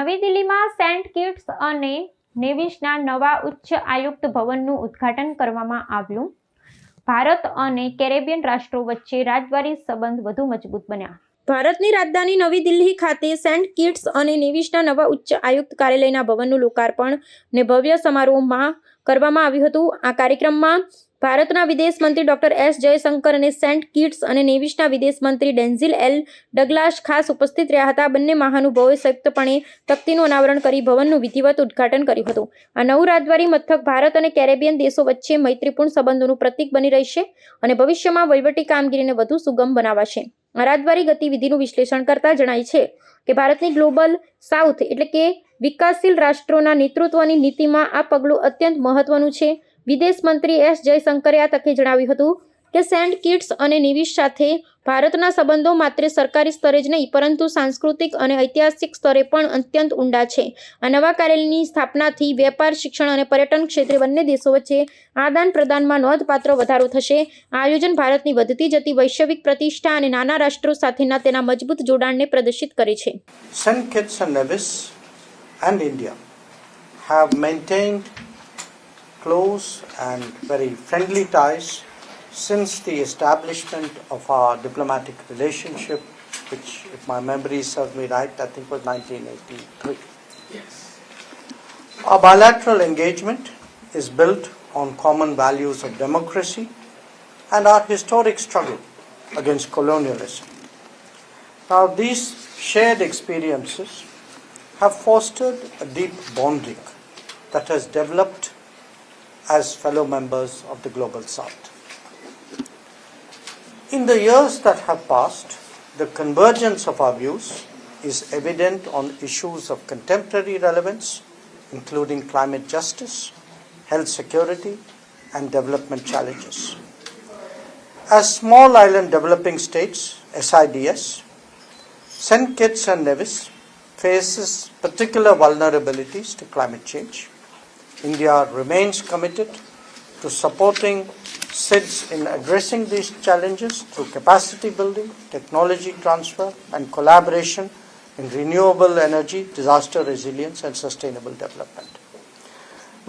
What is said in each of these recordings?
નવી દિલ્હીમાં Saint kits અને નેવિસના નવા ઉચ્ચ આયુક્ત ભવનનું ઉદ્ઘાટન કરવામાં આવ્યું. ભારત અને કેરેબિયન રાષ્ટ્રો વચ્ચે રાજદ્વારી સંબંધ વધુ મજબૂત બન્યા. ભારતની રાજધાની નવી દિલ્હી ખાતે સેન્ટ કિટ્સ અને નેવિસના નવા ઉચ્ચ આયુક્ત કાર્યાલયના ભવનનું લોકાર્પણ ને ભવ્ય સમારોહમાં કરવામાં આવ્યું હતું. આ કાર્યક્રમમાં ભારતના વિદેશ મંત્રી ડોક્ટર એસ જયશંકર અને સેન્ટ કિટ્સ અને નેવિસના વિદેશ મંત્રી ડેન્ઝિલ એલ ડગલાસ ખાસ ઉપસ્થિત રહ્યા હતા. બંને મહાનુભાવોએ સંયુક્તપણે તકતીનું અનાવરણ કરી ભવનનું વિધિવત ઉદ્ઘાટન કર્યું હતું. આ નવું રાજદ્વારી મથક ભારત અને કેરેબિયન દેશો વચ્ચે મૈત્રીપૂર્ણ સંબંધોનું પ્રતીક બની રહેશે અને ભવિષ્યમાં વહીવટી કામગીરીને વધુ સુગમ બનાવાશે. આ રાજદ્વારી ગતિવિધિનું વિશ્લેષણ કરતા જણાય છે કે ભારતની ગ્લોબલ સાઉથ એટલે કે વિકાસશીલ રાષ્ટ્રોના નેતૃત્વની નીતિમાં આ પગલું અત્યંત મહત્વનું છે. વિદેશ મંત્રી એસ જયશંકરે આ તકે જણાવ્યું હતું કે સેન્ટ કિટ્સ અને નેવિસ સાથે ભારતના સંબંધો માત્ર સરકારી સ્તરે જ નહીં પરંતુ સાંસ્કૃતિક અને ઐતિહાસિક સ્તરે પણ અત્યંત ઊંડા છે. આ નવા કાર્યાલયની સ્થાપનાથી વેપાર, શિક્ષણ અને પર્યટન ક્ષેત્રે બંને દેશો વચ્ચે આદાન પ્રદાનમાં નોંધપાત્ર વધારો થશે. આ આયોજન ભારતની વધતી જતી વૈશ્વિક પ્રતિષ્ઠા અને નાના રાષ્ટ્રો સાથેના તેના મજબૂત જોડાણને પ્રદર્શિત કરે છે. St. Kitts and Nevis and India have maintained close and very friendly ties since the establishment of our diplomatic relationship, which, if my memory serves me right, I think was 1983. Yes. Our bilateral engagement is built on common values of democracy and our historic struggle against colonialism. Now, these shared experiences have fostered a deep bonding that has developed as fellow members of the Global South. In the years that have passed, the convergence of our views is evident on issues of contemporary relevance, including climate justice, health security, and development challenges. As small island developing states, SIDS, St. Kitts and Nevis faces particular vulnerabilities to climate change. India remains committed to supporting SIDS in addressing these challenges through capacity building, technology transfer, and collaboration in renewable energy, disaster resilience, and sustainable development.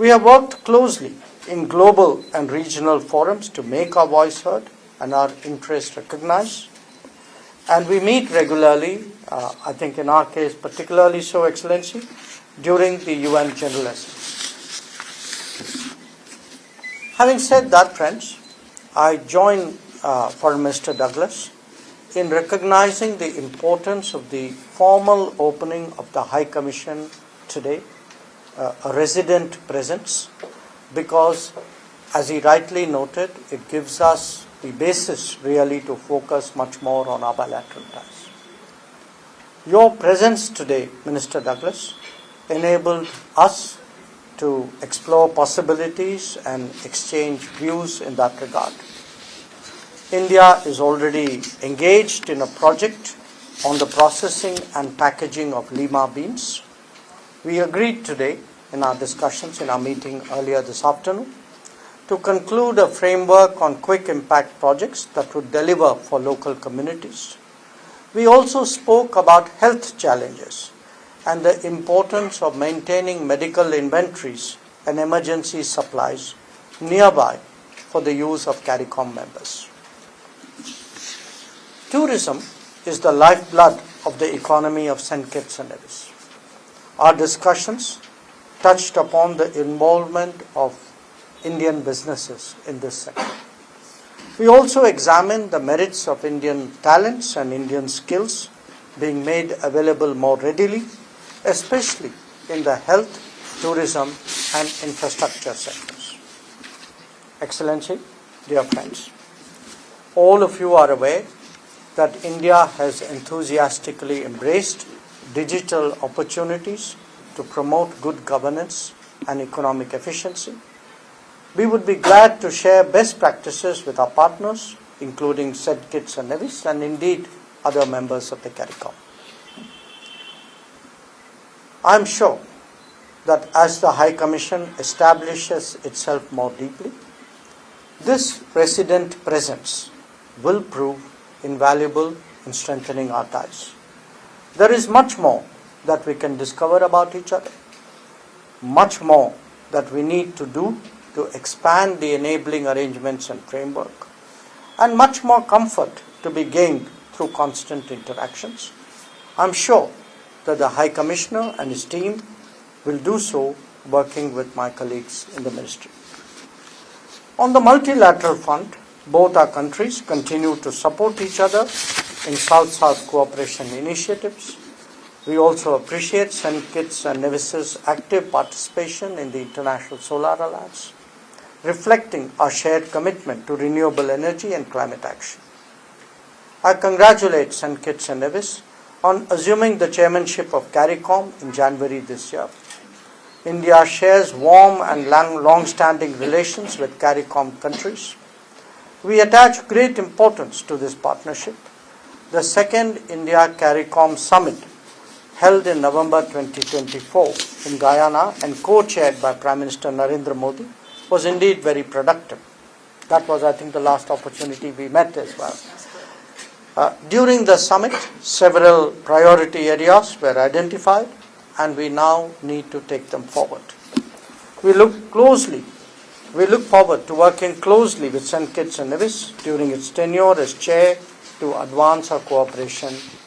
We have worked closely in global and regional forums to make our voice heard and our interests recognized. And we meet regularly, I think in our case particularly so, Excellency, during the UN General Assembly. Having said that, friends, I join Foreign Minister Douglas in recognizing the importance of the formal opening of the High Commission today, a resident presence, because, as he rightly noted, it gives us the basis really to focus much more on our bilateral ties. Your presence today, Minister Douglas, enabled us to explore possibilities and exchange views in that regard. India is already engaged in a project on the processing and packaging of lima beans. We agreed today in our discussions in our meeting earlier this afternoon to conclude a framework on quick impact projects that would deliver for local communities. We also spoke about health challenges and the importance of maintaining medical inventories and emergency supplies nearby for the use of CARICOM members. Tourism is the lifeblood of the economy of St. Kitts and Nevis. Our discussions touched upon the involvement of Indian businesses in this sector. We also examined the merits of Indian talents and Indian skills being made available more readily, especially in the health, tourism and infrastructure sectors. Excellency, dear friends, all of you are aware that India has enthusiastically embraced digital opportunities to promote good governance and economic efficiency. We would be glad to share best practices with our partners, including St. Kitts and Nevis and indeed other members of the CARICOM. I am sure that as the High Commission establishes itself more deeply, this resident presence will prove invaluable in strengthening our ties. There is much more that we can discover about each other, much more that we need to do to expand the enabling arrangements and framework, and much more comfort to be gained through constant interactions. I'm sure that the High Commissioner and his team will do so working with my colleagues in the ministry. On the multilateral front, both our countries continue to support each other in South-South cooperation initiatives. We also appreciate St. Kitts and Nevis's active participation in the International Solar Alliance, reflecting our shared commitment to renewable energy and climate action. I congratulate St. Kitts and Nevis on assuming the chairmanship of CARICOM in January this year. India shares warm and long-standing relations with CARICOM countries. We attach great importance to this partnership. The second India-CARICOM summit, held in November 2024 in Guyana and co-chaired by Prime Minister Narendra Modi, was indeed very productive. That was, I think, the last opportunity we met as well. During the summit, several priority areas were identified, and we now need to take them forward. We look forward to working closely with St. Kitts and Nevis during its tenure as chair to advance our cooperation